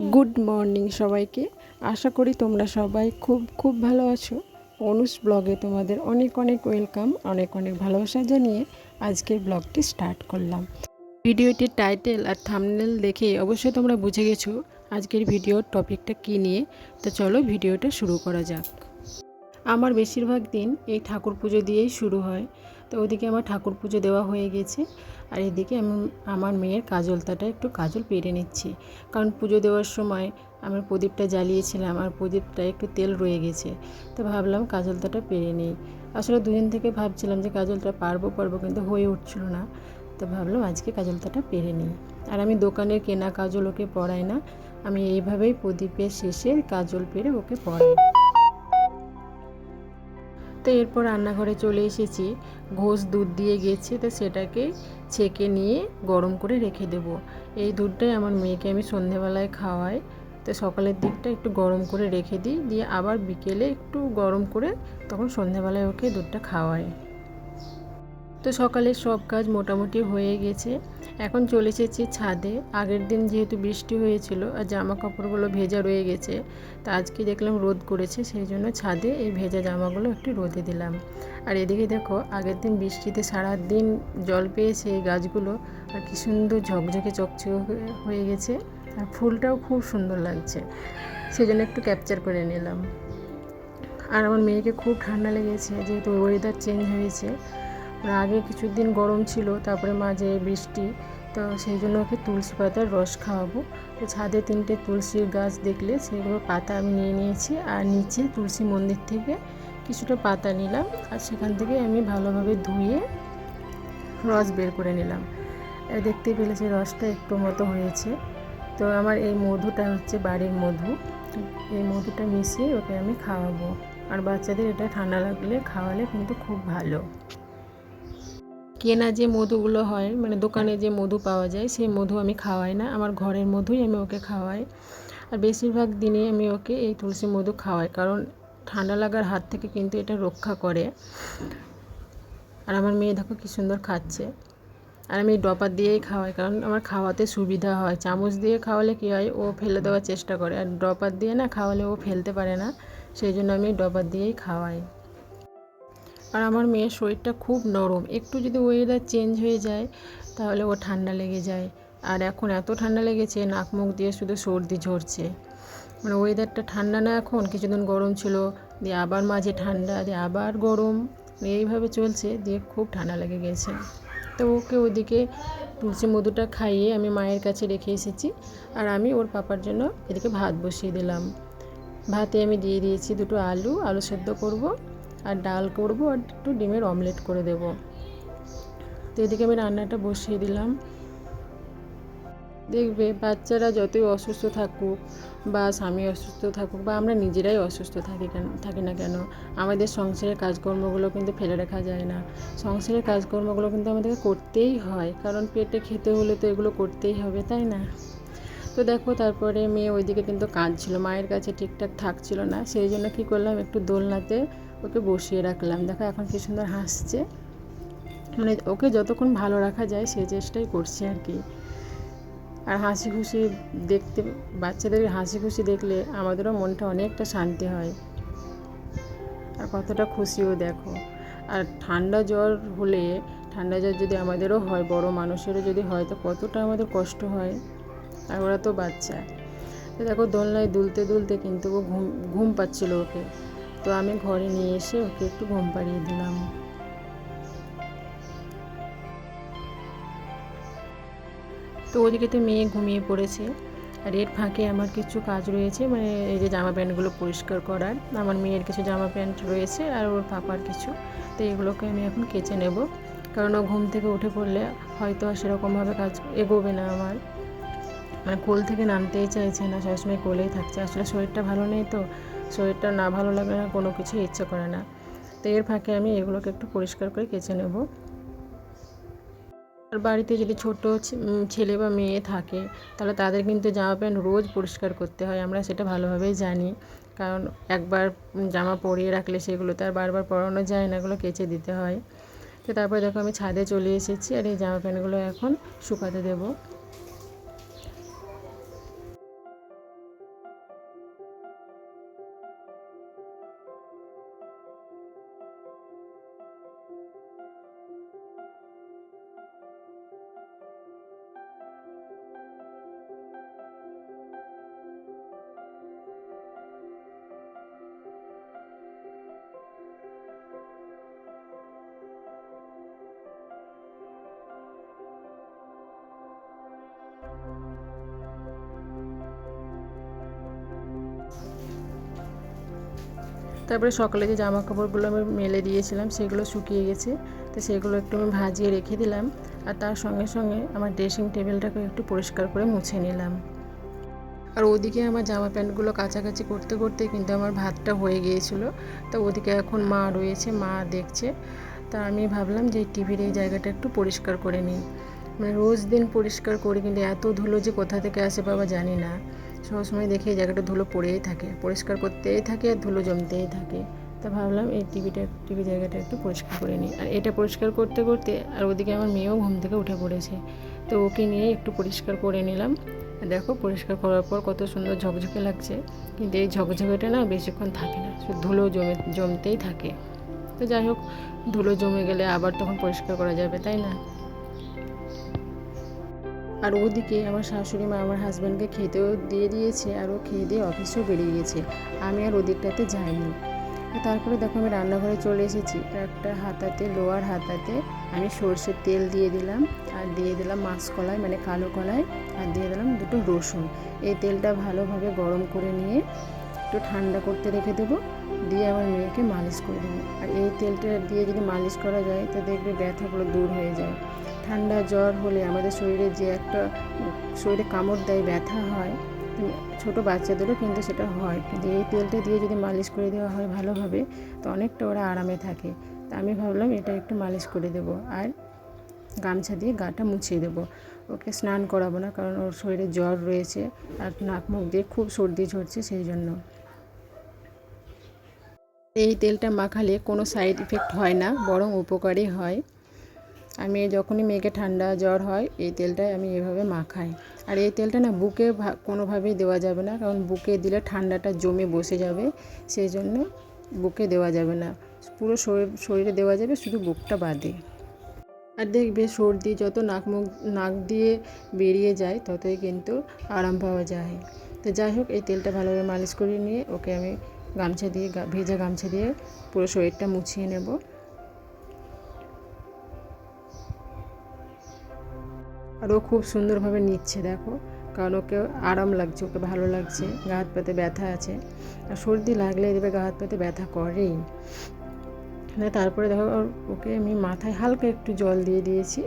Good morning সবাইকে। আশা করি তোমরা সবাই খুব ভালো আছো। অনুষ ব্লগে তোমাদের অনেক অনেক ওয়েলকাম, অনেক অনেক ভালোবাসা জানিয়ে আজকের ব্লগটি স্টার্ট করলাম। ভিডিওটির টাইটেল আর থাম্বনেল দেখে অবশ্যই তোমরা বুঝে গেছো আজকের ভিডিওর টপিকটা কী নিয়ে। তো চলো ভিডিওটা শুরু করা যাক। আমার বেশিরভাগ দিন এই ঠাকুর পুজো দিয়েই শুরু হয়। তো ওদিকে আমার ঠাকুর পুজো দেওয়া হয়ে গেছে, আর এদিকে আমি আমার মেয়ের কাজলটাটা একটু কাজল পেরে নিচ্ছি। কারণ পুজো দেওয়ার সময় আমার প্রদীপটা জ্বালিয়েছিলাম আর প্রদীপটা একটু তেল রয়ে গেছে। তো ভাবলাম কাজলটাটা পেরে নিই। আসলে দুদিন থেকে ভাবছিলাম যে কাজলটা পারবো কিন্তু হয়ে উঠছিল না। তো ভাবলাম আজকে কাজলটাটা পেরে নিই। আর আমি দোকানের কেনা কাজল ওকে পরাই না, আমি এইভাবেই প্রদীপের শেষে কাজল পেরে ওকে পরাই। তো এরপর রান্নাঘরে চলে এসেছি। ঘোষ দুধ দিয়ে গেছে, তো সেটাকে ছেঁকে নিয়ে গরম করে রেখে দেব। এই দুধটাই আমার মেয়েকে আমি সন্ধেবেলায় খাওয়াই। তো সকালের দিকটা একটু গরম করে রেখে দিই, দিয়ে আবার বিকেলে একটু গরম করে তখন সন্ধেবেলায় ওকে দুধটা খাওয়াই। তো সকালের সব কাজ মোটামুটি হয়ে গেছে। এখন চলে এসেছি ছাদে। আগের দিন যেহেতু বৃষ্টি হয়েছিল আর জামা কাপড়গুলো ভেজা রয়ে গেছে, তা আজকে দেখলাম রোদ করেছে, সেই জন্য ছাদে এই ভেজা জামাগুলো একটু রোদে দিলাম। আর এদিকে দেখো, আগের দিন বৃষ্টিতে সারাদিন জল পেয়েছে এই গাছগুলো, আর কি সুন্দর ঝকঝকে চকচকে হয়ে গেছে, আর ফুলটাও খুব সুন্দর লাগছে, সেই জন্য একটু ক্যাপচার করে নিলাম। আর আমার মেয়েকে খুব ঠান্ডা লেগেছে, যেহেতু ওয়েদার চেঞ্জ হয়েছে। আগে কিছুদিন গরম ছিল, তারপরে মাঝে বৃষ্টি, তো সেই জন্য ওকে তুলসী পাতার রস খাওয়াবো। তো ছাদে 3টে তুলসীর গাছ দেখলে সেগুলো পাতা আমি নিয়ে নিয়েছি, আর নিচে তুলসী মন্দির থেকে কিছুটা পাতা নিলাম, আর সেখান থেকে আমি ভালোভাবে ধুয়ে রস বের করে নিলাম। দেখতে পেলে সেই রসটা একটু মতো হয়েছে। তো আমার এই মধুটা হচ্ছে বাড়ির মধু, এই মধুটা মিশিয়ে ওকে আমি খাওয়াবো। আর বাচ্চাদের এটা ঠান্ডা লাগলে খাওয়ালে কিন্তু খুব ভালো। কেনা যে মধুগুলো হয়, মানে দোকানে যে মধু পাওয়া যায়, সেই মধু আমি খাওয়াই না, আমার ঘরের মধুই আমি ওকে খাওয়াই। আর বেশিরভাগ দিনে আমি ওকে এই তুলসী মধু খাওয়াই, কারণ ঠান্ডা লাগার হাত থেকে কিন্তু এটা রক্ষা করে। আর আমার মেয়ে দেখো কী সুন্দর খাচ্ছে। আর আমি ড্রপার দিয়েই খাওয়াই, কারণ আমার খাওয়াতে সুবিধা হয়। চামচ দিয়ে খাওয়ালে কী হয়, ও ফেলে দেওয়ার চেষ্টা করে, আর ড্রপার দিয়ে না খাওয়ালে ও ফেলতে পারে না, সেই জন্য আমি ড্রপার দিয়েই খাওয়াই। আর আমার মেয়ের শরীরটা খুব নরম, একটু যদি ওয়েদার চেঞ্জ হয়ে যায় তাহলে ও ঠান্ডা লেগে যায়। আর এখন এত ঠান্ডা লেগেছে, নাক মুখ দিয়ে শুধু সর্দি ঝরছে। মানে ওয়েদারটা ঠান্ডা না, এখন কিছুদিন গরম ছিল, দিয়ে আবার মাঝে ঠান্ডা, দিয়ে আবার গরম, এইভাবে চলছে, দিয়ে খুব ঠান্ডা লেগে গেছে। তো ওকে ওদিকে তুলসী মধুটা খাইয়ে আমি মায়ের কাছে রেখে এসেছি, আর আমি ওর পাপার জন্য এদিকে ভাত বসিয়ে দিলাম। ভাতে আমি দিয়ে দিয়েছি 2টো আলু সেদ্ধ করব, আর ডাল করব, আর একটু ডিমের অমলেট করে দেব। তো এদিকে আমি রান্নাটা বসিয়ে দিলাম। দেখবে বাচ্চারা যতই অসুস্থ থাকুক, বা স্বামী অসুস্থ থাকুক, বা আমরা নিজেরাই অসুস্থ থাকি না কেন, আমাদের সংসারের কাজকর্মগুলো কিন্তু ফেলে রাখা যায় না। সংসারের কাজকর্মগুলো কিন্তু আমাদেরকে করতেই হয়, কারণ পেটে খেতে হলে তো এগুলো করতেই হবে, তাই না? তো দেখো, তারপরে মেয়ে ওইদিকে কিন্তু কাঁদছিল, মায়ের কাছে ঠিকঠাক থাকছিল না, সেই জন্য কী করলাম, একটু দোলনাতে ওকে বসিয়ে রাখলাম। দেখো এখন কী সুন্দর হাসছে, মানে ওকে যতক্ষণ ভালো রাখা যায় সেই চেষ্টাই করছি আর কি। আর হাসি খুশি দেখতে, বাচ্চাদের হাসি খুশি দেখলে আমাদেরও মনটা অনেকটা শান্তি হয়, আর কতটা খুশিও দেখো। আর ঠান্ডা জ্বর হলে, ঠান্ডা জ্বর যদি আমাদেরও হয়, বড় মানুষেরও যদি হয়, তো কতটা আমাদের কষ্ট হয়, আর ওরা তো বাচ্চা। তো দেখো দোলনায় দুলতে দুলতে কিন্তু ও ঘুম পাচ্ছিল ওকে, তো আমি ঘরে নিয়ে এসে ওকে একটু ঘুম পাড়িয়ে দিলাম। তো ওদিকে তো মেয়ে ঘুমিয়ে পড়েছে, আর এর ফাঁকে আমার কিছু কাজ রয়েছে, মানে এই যে জামা প্যান্টগুলো পরিষ্কার করার, আমার মেয়ের কিছু জামা প্যান্ট রয়েছে আর ওর পাপার কিছু। তো এগুলোকে আমি এখন কেচে নেব, কারণ ও ঘুম থেকে উঠে পড়লে হয়তো আর সেরকমভাবে কাজ এগোবে না আমার, মানে কোল থেকে নামতেই চাইছে না, সবসময় কোলেই থাকছে। আসলে শরীরটা ভালো নেই, তো শরীরটা না ভালো লাগলে না কোনো কিছু ইচ্ছে করে না। তো এর ফাঁকে আমি এগুলোকে একটু পরিষ্কার করে কেচে নেব। আর বাড়িতে যদি ছোট ছেলে বা মেয়ে থাকে, তাহলে তাদের কিন্তু জামা প্যান্ট রোজ পরিষ্কার করতে হয়, আমরা সেটা ভালোভাবেই জানি। কারণ একবার জামা পরিয়ে রাখলে সেগুলো তো আর বারবার পরানো যায় না, এগুলো কেচে দিতে হয়। তো তারপরে দেখো আমি ছাদে চলে এসেছি, আর এই জামা প্যান্টগুলো এখন শুকাতে দেবো। তারপরে সকালে যে জামা কাপড়গুলো আমি মেলে দিয়েছিলাম সেগুলো শুকিয়ে গেছে, তো সেগুলো একটু আমি ভাজিয়ে রেখে দিলাম। আর তার সঙ্গে সঙ্গে আমার ড্রেসিং টেবিলটাকে একটু পরিষ্কার করে মুছে নিলাম। আর ওদিকে আমার জামা প্যান্টগুলো কাচাকাচি করতে করতে কিন্তু আমার ভাতটা হয়ে গিয়েছিলো। তো ওদিকে এখন মা রয়েছে, মা দেখছে। তা আমি ভাবলাম যে টিভির এই জায়গাটা একটু পরিষ্কার করে নিই। মানে রোজ দিন পরিষ্কার করি কিন্তু এত ধুলো যে কোথা থেকে আসে বাবা জানি না। সবসময় দেখি এই জায়গাটা ধুলো পড়েই থাকে, পরিষ্কার করতেই থাকে আর ধুলো জমতেই থাকে। তা ভাবলাম এই টিভি জায়গাটা একটু পরিষ্কার করে নিই। আর এটা পরিষ্কার করতে করতে আর ওদিকে আমার মেয়েও ঘুম থেকে উঠে পড়েছে, তো ওকে নিয়ে একটু পরিষ্কার করে নিলাম। দেখো পরিষ্কার করার পর কত সুন্দর ঝকঝকে লাগছে, কিন্তু এই ঝকঝকেটা না বেশিক্ষণ থাকে না, শুধু ধুলো জমতেই থাকে। তো যাই হোক, ধুলো জমে গেলে আবার তখন পরিষ্কার করা যাবে, তাই না? আর ওদিকে আমার শাশুড়ি মা আমার হাজব্যান্ডকে খেতেও দিয়ে দিয়েছে, আর ও খেয়ে দিয়ে অফিসেও বেরিয়ে গিয়েছে। আমি আর ওদিকটাতে যাইনি। তারপরে দেখো আমি রান্নাঘরে চলে এসেছি। একটা হাতাতে, লোয়ার হাতাতে আমি সর্ষের তেল দিয়ে দিলাম, আর দিয়ে দিলাম মাসকলাই মানে কালো কলাই, আর দিয়ে দিলাম দুটো রসুন। এই তেলটা ভালোভাবে গরম করে নিয়ে একটু ঠান্ডা করতে রেখে দেবো, দিয়ে আমার মেয়েকে মালিশ করে দেবো। আর এই তেলটা দিয়ে যদি মালিশ করা যায় তো দেখবে ব্যথাগুলো দূর হয়ে যায়। ঠান্ডা জ্বর হলে আমাদের শরীরে যে একটা শরীরে কামড় দেয়, ব্যথা হয়, ছোট বাচ্চাদেরও কিন্তু সেটা হয়। কিন্তু এই তেলটা দিয়ে যদি মালিশ করে দেওয়া হয় ভালোভাবে, তো অনেকটা ওরা আরামে থাকে। তা আমি ভাবলাম এটা একটু মালিশ করে দেবো, আর গামছা দিয়ে গাটা মুছিয়ে দেবো। ওকে স্নান করাবো না, কারণ ওর শরীরে জ্বর রয়েছে আর নাক মুখ দিয়ে খুব সর্দি ঝরছে, সেই জন্য। এই তেলটা মাখালে কোনো সাইড ইফেক্ট হয় না, বরং উপকারী হয়। আমি যখনই মেয়েকে ঠান্ডা জ্বর হয় এই তেলটাই আমি এভাবে মাখাই। আর এই তেলটা না বুকে কোনোভাবেই দেওয়া যাবে না, কারণ বুকে দিলে ঠান্ডাটা জমে বসে যাবে, সেই জন্য বুকে দেওয়া যাবে না। পুরো শরীরে দেওয়া যাবে, শুধু বুকটা বাদে। আর দেখবে সর্দি যত নাক দিয়ে বেরিয়ে যায় ততই কিন্তু আরাম পাওয়া যায়। তো যাই হোক, এই তেলটা ভালোভাবে মালিশ করে নিয়ে ওকে আমি গামছা দিয়ে, ভেজা গামছা দিয়ে পুরো শরীরটা মুছিয়ে নেব। আর ও খুব সুন্দরভাবে নিচ্ছে দেখো, কারণ ওকে আরাম লাগছে, ওকে ভালো লাগছে। গা হাত পাতে ব্যথা আছে, আর সর্দি লাগলে দেবে গা হাত পাতে ব্যথা করেই। তারপরে দেখো ওকে আমি মাথায় হালকা একটু জল দিয়ে দিয়েছি,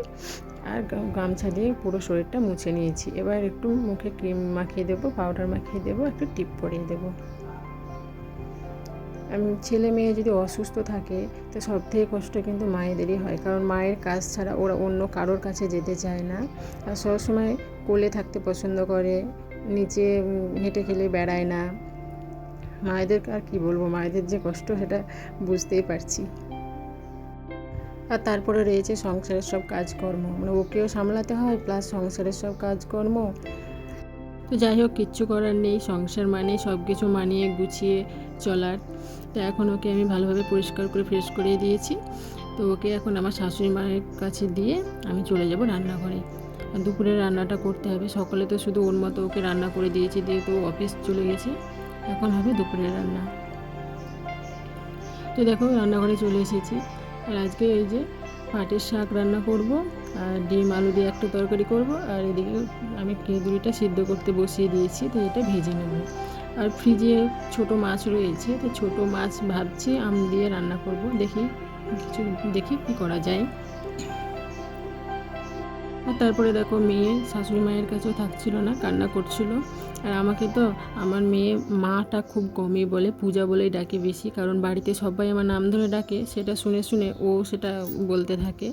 আর গামছা দিয়ে পুরো শরীরটা মুছে নিয়েছি। এবার একটু মুখে ক্রিম মাখিয়ে দেবো, পাউডার মাখিয়ে দেবো, একটু টিপ পরিয়ে দেবো। ছেলে মেয়ে যদি অসুস্থ থাকে তো সব থেকে কষ্ট কিন্তু মায়েদেরই হয়, কারণ মায়ের কাজ ছাড়া ওরা অন্য কারোর কাছে যেতে চায় না, আর সবসময় কোলে থাকতে পছন্দ করে, নিচে হেঁটে খেলে বেড়ায় না। মায়েদের আর কি বলবো, মায়েদের যে কষ্ট সেটা বুঝতেই পারছি। আর তারপরে রয়েছে সংসারের সব কাজকর্ম, মানে ওকেও সামলাতে হয়, প্লাস সংসারের সব কাজকর্ম। তো যাই হোক, কিচ্ছু করার নেই, সংসার মানে সব কিছু মানিয়ে গুছিয়ে চলার। তো এখন ওকে আমি ভালোভাবে পরিষ্কার করে ফ্রেশ করে দিয়েছি। তো ওকে এখন আমার শাশুড়ি মায়ের কাছে দিয়ে আমি চলে যাব রান্নাঘরে। আর দুপুরে রান্নাটা করতে হবে। সকালে তো শুধু ওর মতো ওকে রান্না করে দিয়েছি, দিয়ে তো অফিস চলে গেছে। এখন হবে দুপুরের রান্না। তো দেখো রান্নাঘরে চলে এসেছি। আর আজকে এই যে পাটের শাক রান্না করব, আর ডিম আলু দিয়ে একটা তরকারি করব, আর এদিকে আমি কেঁদুরিটা সিদ্ধ করতে বসিয়ে দিয়েছি, তো এটা ভেজে নেব। আর ফ্রিজে ছোট মাছ রয়েছে, তো ছোট মাছ ভাবছি আম দিয়ে রান্না করব, দেখি কি করা যায়। আর তারপরে দেখো মেয়ে শাশুড়ি মায়ের কাছেও থাকছিল না, কান্না করছিল। আর আমাকে তো আমার মেয়ে মাটা খুব কমই বলে, পূজা বলেই ডাকে বেশি, কারণ বাড়িতে সবাই আমার নাম ধরে ডাকে, সেটা শুনে শুনে ও সেটা বলতে থাকে।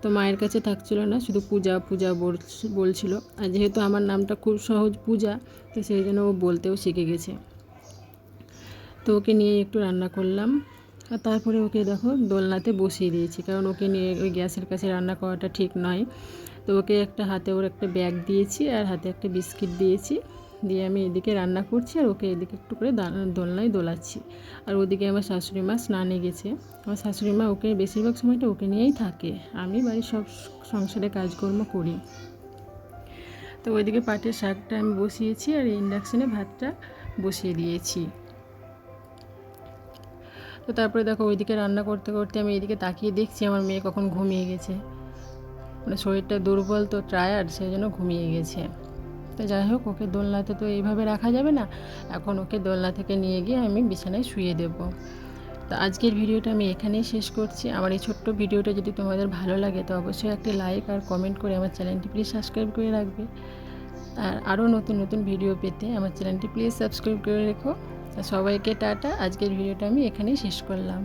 তো মায়ের কাছে থাকছিল না, শুধু পূজা পূজা বলছিল। আর যেহেতু আমার নামটা খুব সহজ পূজা, তো সেই জন্য ও বলতেও শিখে গেছে। তো ওকে নিয়ে একটু রান্না করলাম। আর তারপরে ওকে দেখো দোলনাতে বসিয়ে দিয়েছি, কারণ ওকে নিয়ে ওই গ্যাসের কাছে রান্না করাটা ঠিক নয়। তো ওকে একটা হাতে ওর একটা ব্যাগ দিয়েছি, আর হাতে একটা বিস্কিট দিয়েছি, দিয়ে আমি এদিকে রান্না করছি, আর ওকে এদিকে একটু করে দোলনায় দোলাচ্ছি। আর ওদিকে আমার শাশুড়ি মা স্নানে গেছে। আমার শাশুড়ি মা ওকে বেশিরভাগ সময়টা ওকে নিয়েই থাকে, আমি বাড়ির সব সংসারে কাজকর্ম করি। তো ওইদিকে পাটের শাকটা আমি বসিয়েছি, আর ইন্ডাকশানে ভাতটা বসিয়ে দিয়েছি। তো তারপরে দেখো ওইদিকে রান্না করতে করতে আমি এদিকে তাকিয়ে দেখছি আমার মেয়ে কখন ঘুমিয়ে গেছে। মানে শরীরটা দুর্বল তো টায়ার্ড, সেই জন্য ঘুমিয়ে গেছে। তো যাই হোক, ওকে দোলনাতে তো এইভাবে রাখা যাবে না, এখন ওকে দোলনা থেকে নিয়ে গিয়ে আমি বিছানায় শুয়ে দেব। তো আজকের ভিডিওটা আমি এখানেই শেষ করছি। আমার এই ছোট্ট ভিডিওটা যদি তোমাদের ভালো লাগে তো অবশ্যই একটি লাইক আর কমেন্ট করে আমার চ্যানেলটি প্লিজ সাবস্ক্রাইব করে রাখবে। আর আরও নতুন নতুন ভিডিও পেতে আমার চ্যানেলটি প্লিজ সাবস্ক্রাইব করে রেখো। সবাইকে টাটা। আজকের ভিডিওটা আমি এখানেই শেষ করলাম।